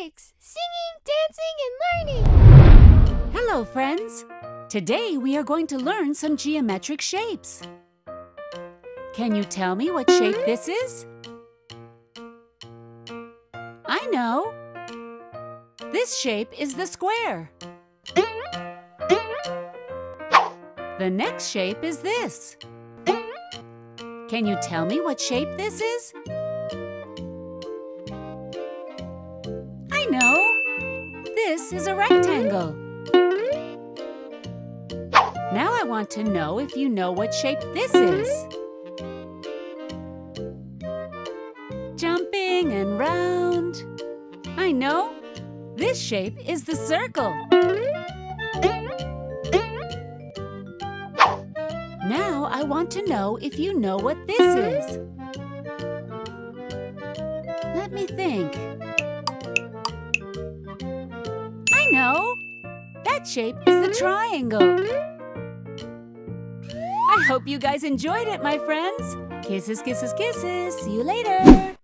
Infantix! Singing, dancing, and learning! Hello, friends! Today we are going to learn some geometric shapes. Can you tell me what shape this is? I know! This shape is the square. The next shape is this. Can you tell me what shape this is? I know! This is a rectangle. Now I want to know if you know what shape this is. Jumping and round. I know! This shape is the circle. Now I want to know if you know what this is. Let me think. I know! That shape is the triangle. I hope you guys enjoyed it, my friends. Kisses, kisses, kisses. See you later.